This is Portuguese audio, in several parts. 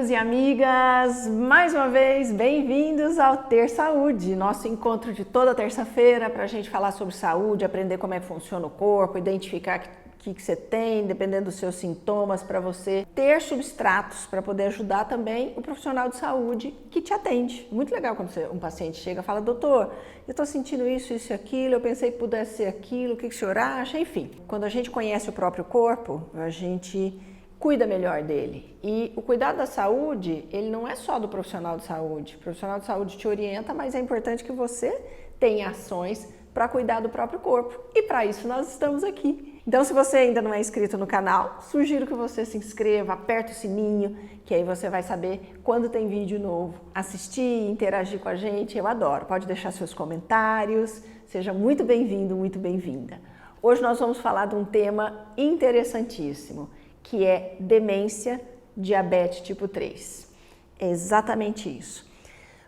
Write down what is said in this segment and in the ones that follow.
amigos e amigas, mais uma vez bem-vindos ao Ter Saúde, nosso encontro de toda terça-feira para a gente falar sobre saúde, aprender como é que funciona o corpo, identificar o que você tem, dependendo dos seus sintomas, para você ter substratos para poder ajudar também o profissional de saúde que te atende. Muito legal quando um paciente chega e fala: doutor, eu estou sentindo isso e aquilo, eu pensei que pudesse ser aquilo, o que o senhor acha? Enfim, quando a gente conhece o próprio corpo, a gente cuida melhor dele. E o cuidado da saúde, ele não é só do profissional de saúde. O profissional de saúde te orienta, mas é importante que você tenha ações para cuidar do próprio corpo. E para isso nós estamos aqui. Então, se você ainda não é inscrito no canal, sugiro que você se inscreva, aperte o sininho, que aí você vai saber quando tem vídeo novo. Assistir, interagir com a gente, eu adoro. Pode deixar seus comentários. Seja muito bem-vindo, muito bem-vinda. Hoje nós vamos falar de um tema interessantíssimo, que é demência, diabetes tipo 3. É exatamente isso.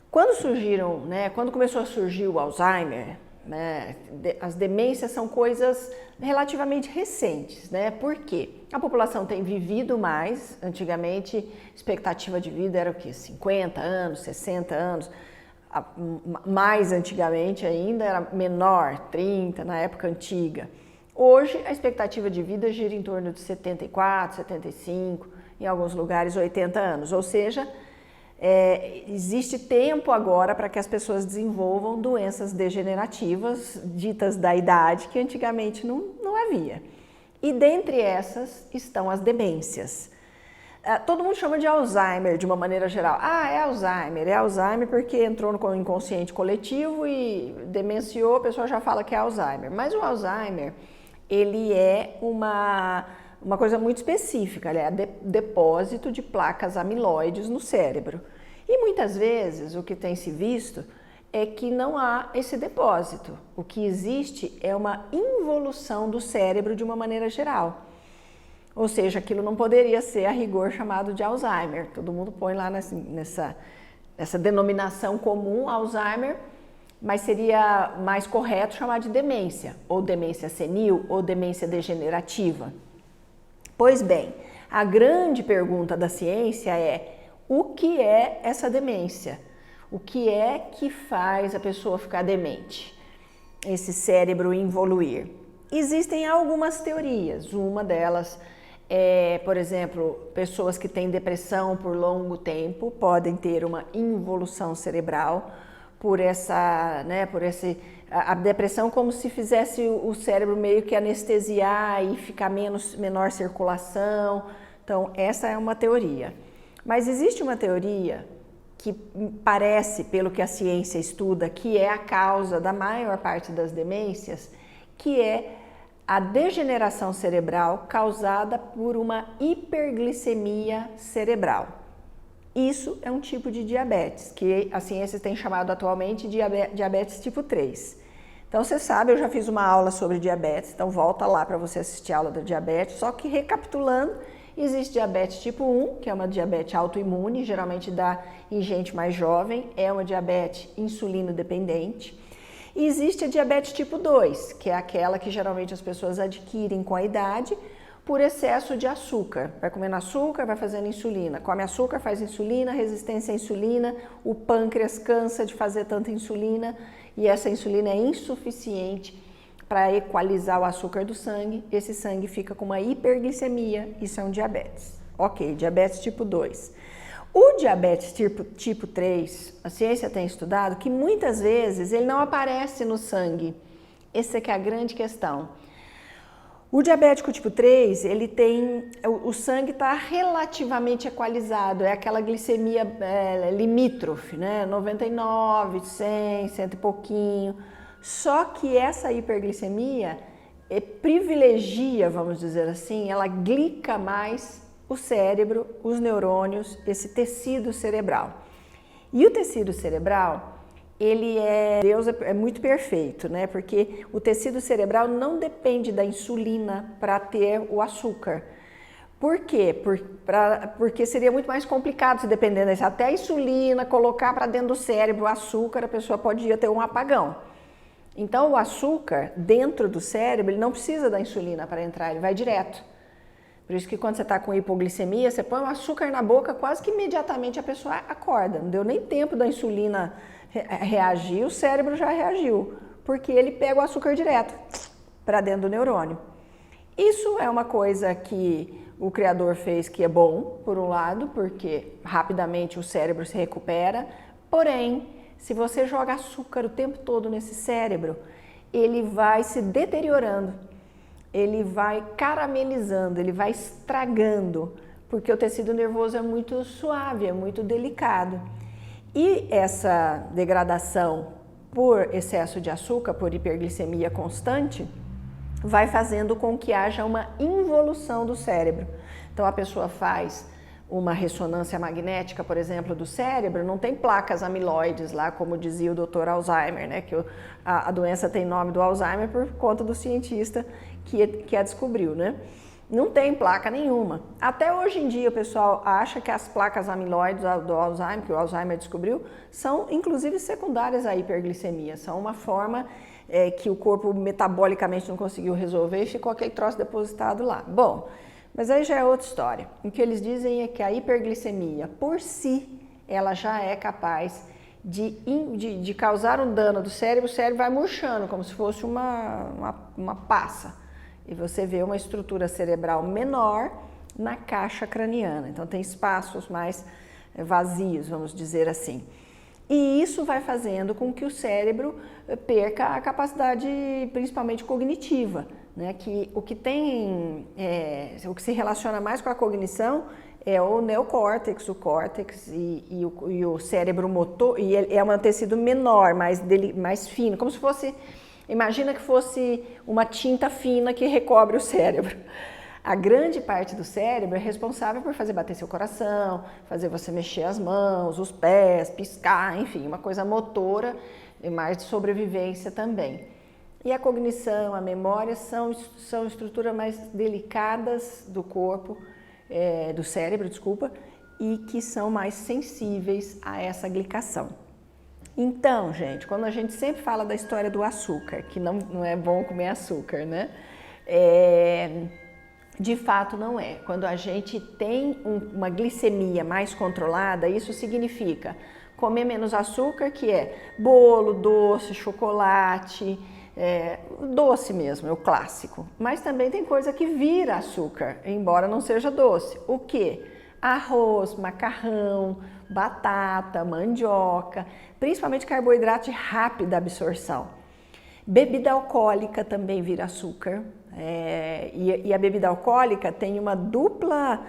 Quando começou a surgir o Alzheimer, as demências são coisas relativamente recentes, né? Por quê? A população tem vivido mais. Antigamente, a expectativa de vida era o quê? 50 anos, 60 anos. Mais antigamente ainda era menor, 30, na época antiga. Hoje, a expectativa de vida gira em torno de 74, 75, em alguns lugares 80 anos. Ou seja, existe tempo agora para que as pessoas desenvolvam doenças degenerativas, ditas da idade, que antigamente não havia. E dentre essas estão as demências. Todo mundo chama de Alzheimer de uma maneira geral. É Alzheimer porque entrou no inconsciente coletivo e demenciou, a pessoa já fala que é Alzheimer. Mas o Alzheimer, ele é uma coisa muito específica, ele é depósito de placas amiloides no cérebro. E muitas vezes o que tem se visto é que não há esse depósito. O que existe é uma involução do cérebro de uma maneira geral. Ou seja, aquilo não poderia ser a rigor chamado de Alzheimer. Todo mundo põe lá nessa denominação comum, Alzheimer, mas seria mais correto chamar de demência, ou demência senil, ou demência degenerativa. Pois bem, a grande pergunta da ciência é: o que é essa demência? O que é que faz a pessoa ficar demente? Esse cérebro involuir? Existem algumas teorias. Uma delas é, por exemplo, pessoas que têm depressão por longo tempo podem ter uma involução cerebral a depressão, como se fizesse o cérebro meio que anestesiar e ficar menor circulação. Então, essa é uma teoria. Mas existe uma teoria que parece, pelo que a ciência estuda, que é a causa da maior parte das demências, que é a degeneração cerebral causada por uma hiperglicemia cerebral. Isso é um tipo de diabetes, que a ciência tem chamado atualmente de diabetes tipo 3. Então, você sabe, eu já fiz uma aula sobre diabetes, então volta lá para você assistir a aula da diabetes, só que recapitulando, existe diabetes tipo 1, que é uma diabetes autoimune, geralmente dá em gente mais jovem, é uma diabetes insulino dependente. E existe a diabetes tipo 2, que é aquela que geralmente as pessoas adquirem com a idade, por excesso de açúcar. Vai comendo açúcar, vai fazendo insulina. Come açúcar, faz insulina, resistência à insulina, o pâncreas cansa de fazer tanta insulina e essa insulina é insuficiente para equalizar o açúcar do sangue. Esse sangue fica com uma hiperglicemia, isso é um diabetes. Ok, diabetes tipo 2. O diabetes tipo 3, a ciência tem estudado que muitas vezes ele não aparece no sangue. Essa é que é a grande questão. O diabético tipo 3, o sangue está relativamente equalizado, é aquela glicemia limítrofe, né? 99, 100, 100 e pouquinho. Só que essa hiperglicemia privilegia, vamos dizer assim, ela glica mais o cérebro, os neurônios, esse tecido cerebral. E o tecido cerebral, Deus é muito perfeito, né? Porque o tecido cerebral não depende da insulina para ter o açúcar. Por quê? Porque seria muito mais complicado se dependesse até a insulina, colocar para dentro do cérebro o açúcar, a pessoa podia ter um apagão. Então, o açúcar dentro do cérebro, ele não precisa da insulina para entrar, ele vai direto. Por isso que quando você está com hipoglicemia, você põe o açúcar na boca, quase que imediatamente a pessoa acorda. Não deu nem tempo da insulina reagir, o cérebro já reagiu, porque ele pega o açúcar direto para dentro do neurônio. Isso é uma coisa que o criador fez que é bom, por um lado, porque rapidamente o cérebro se recupera. Porém, se você joga açúcar o tempo todo nesse cérebro, ele vai se deteriorando, ele vai caramelizando, ele vai estragando, porque o tecido nervoso é muito suave, é muito delicado. E essa degradação por excesso de açúcar, por hiperglicemia constante, vai fazendo com que haja uma involução do cérebro. Então a pessoa faz uma ressonância magnética, por exemplo, do cérebro, não tem placas amiloides lá, como dizia o Dr. Alzheimer, né? Que a doença tem nome do Alzheimer por conta do cientista que a descobriu, né? Não tem placa nenhuma. Até hoje em dia o pessoal acha que as placas amiloides do Alzheimer, que o Alzheimer descobriu, são inclusive secundárias à hiperglicemia, são uma forma que o corpo metabolicamente não conseguiu resolver e ficou aquele troço depositado lá. Bom, mas aí já é outra história. O que eles dizem é que a hiperglicemia, por si, ela já é capaz de causar um dano do cérebro. O cérebro vai murchando, como se fosse uma passa. E você vê uma estrutura cerebral menor na caixa craniana. Então tem espaços mais vazios, vamos dizer assim. E isso vai fazendo com que o cérebro perca a capacidade, principalmente cognitiva, né? Que o que se relaciona mais com a cognição é o neocórtex, o córtex e o cérebro motor, e é um tecido menor, mais fino, como se fosse, imagina que fosse uma tinta fina que recobre o cérebro. A grande parte do cérebro é responsável por fazer bater seu coração, fazer você mexer as mãos, os pés, piscar, enfim, uma coisa motora e mais de sobrevivência também. E a cognição, a memória são estruturas mais delicadas do corpo, do cérebro, desculpa, e que são mais sensíveis a essa glicação. Então, gente, quando a gente sempre fala da história do açúcar, que não é bom comer açúcar, né? De fato não é. Quando a gente tem uma glicemia mais controlada, isso significa comer menos açúcar, que é bolo, doce, chocolate, doce mesmo, é o clássico. Mas também tem coisa que vira açúcar, embora não seja doce. O quê? Arroz, macarrão, batata, mandioca, principalmente carboidrato de rápida absorção. Bebida alcoólica também vira açúcar. E a bebida alcoólica tem uma dupla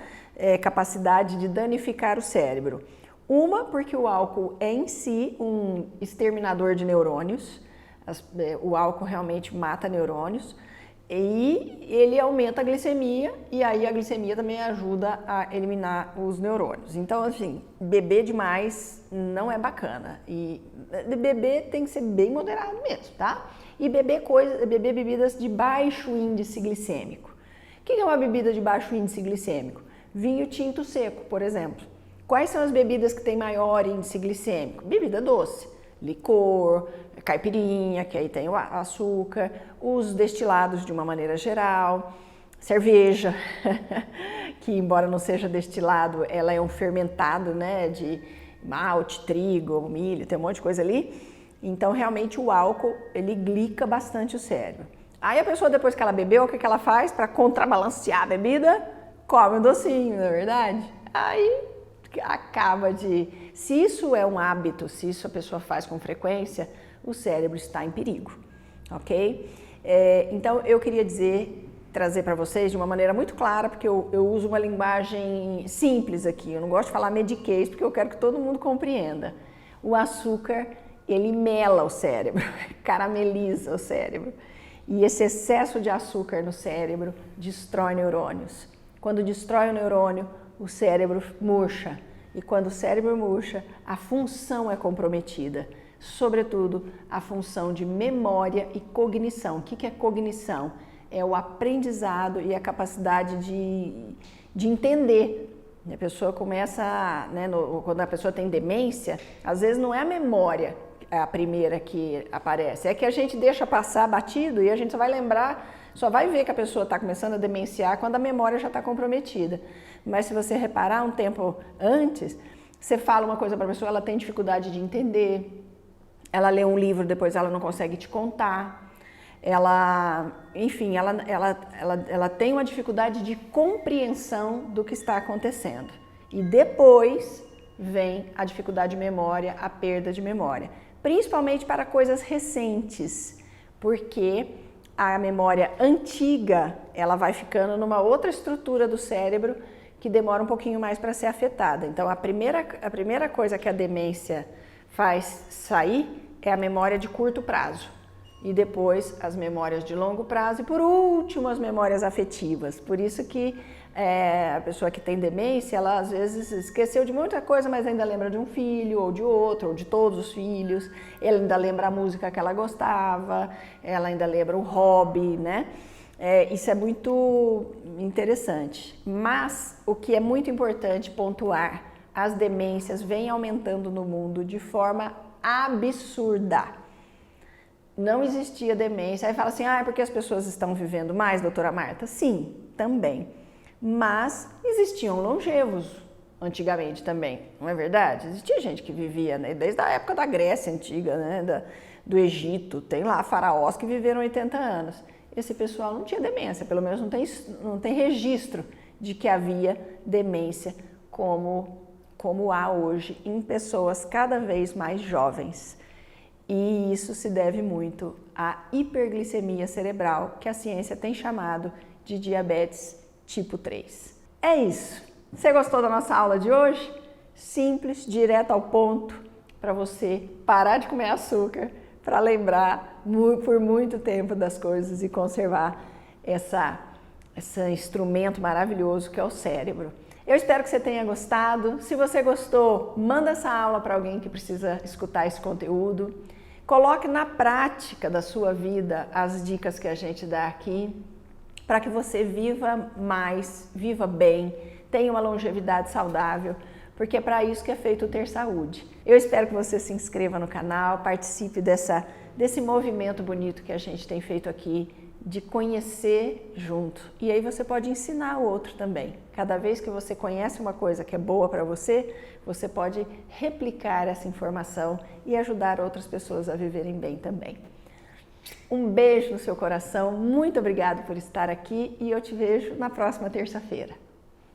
capacidade de danificar o cérebro. Uma, porque o álcool é em si um exterminador de neurônios, o álcool realmente mata neurônios, e ele aumenta a glicemia, e aí a glicemia também ajuda a eliminar os neurônios. Então, assim, beber demais não é bacana, e beber tem que ser bem moderado mesmo, tá? E beber bebidas de baixo índice glicêmico. O que é uma bebida de baixo índice glicêmico? Vinho tinto seco, por exemplo. Quais são as bebidas que têm maior índice glicêmico? Bebida doce, licor, caipirinha, que aí tem o açúcar, os destilados de uma maneira geral, cerveja, que embora não seja destilado, ela é um fermentado, né, de malte, trigo, milho, tem um monte de coisa ali. Então, realmente, o álcool, ele glica bastante o cérebro. Aí a pessoa, depois que ela bebeu, o que ela faz? Para contrabalancear a bebida, come um docinho, não é verdade? Aí acaba de... Se isso é um hábito, se isso a pessoa faz com frequência, o cérebro está em perigo, ok? Então, eu queria trazer para vocês de uma maneira muito clara, porque eu uso uma linguagem simples aqui, eu não gosto de falar mediquês, porque eu quero que todo mundo compreenda. O açúcar, ele mela o cérebro, carameliza o cérebro. E esse excesso de açúcar no cérebro destrói neurônios. Quando destrói o neurônio, o cérebro murcha. E quando o cérebro murcha, a função é comprometida. Sobretudo, a função de memória e cognição. O que é cognição? É o aprendizado e a capacidade de entender. A pessoa começa, né, quando a pessoa tem demência, às vezes não é a memória a primeira que aparece, é que a gente deixa passar batido e a gente só vai lembrar Só vai ver que a pessoa está começando a demenciar quando a memória já está comprometida. Mas se você reparar um tempo antes, você fala uma coisa para a pessoa, ela tem dificuldade de entender, ela lê um livro, depois ela não consegue te contar, enfim, ela tem uma dificuldade de compreensão do que está acontecendo. E depois vem a dificuldade de memória, a perda de memória, principalmente para coisas recentes, porque a memória antiga, ela vai ficando numa outra estrutura do cérebro que demora um pouquinho mais para ser afetada. Então, a primeira coisa que a demência faz sair é a memória de curto prazo. E depois as memórias de longo prazo e, por último, as memórias afetivas. Por isso que a pessoa que tem demência, ela às vezes esqueceu de muita coisa, mas ainda lembra de um filho, ou de outro, ou de todos os filhos. Ela ainda lembra a música que ela gostava, ela ainda lembra o hobby, né? Isso é muito interessante. Mas o que é muito importante pontuar, as demências vêm aumentando no mundo de forma absurda. Não existia demência. Aí fala assim, é porque as pessoas estão vivendo mais, doutora Marta? Sim, também. Mas existiam longevos antigamente também, não é verdade? Existia gente que vivia, né, desde a época da Grécia Antiga, né, do Egito, tem lá faraós que viveram 80 anos. Esse pessoal não tinha demência, pelo menos não tem registro de que havia demência como há hoje em pessoas cada vez mais jovens. E isso se deve muito à hiperglicemia cerebral, que a ciência tem chamado de diabetes tipo 3. É isso. Você gostou da nossa aula de hoje? Simples, direto ao ponto, para você parar de comer açúcar, para lembrar por muito tempo das coisas e conservar esse instrumento maravilhoso que é o cérebro. Eu espero que você tenha gostado. Se você gostou, manda essa aula para alguém que precisa escutar esse conteúdo. Coloque na prática da sua vida as dicas que a gente dá aqui, para que você viva mais, viva bem, tenha uma longevidade saudável, porque é para isso que é feito o Ter Saúde. Eu espero que você se inscreva no canal, participe desse movimento bonito que a gente tem feito aqui, de conhecer junto. E aí você pode ensinar o outro também. Cada vez que você conhece uma coisa que é boa para você, você pode replicar essa informação e ajudar outras pessoas a viverem bem também. Um beijo no seu coração, muito obrigado por estar aqui e eu te vejo na próxima terça-feira.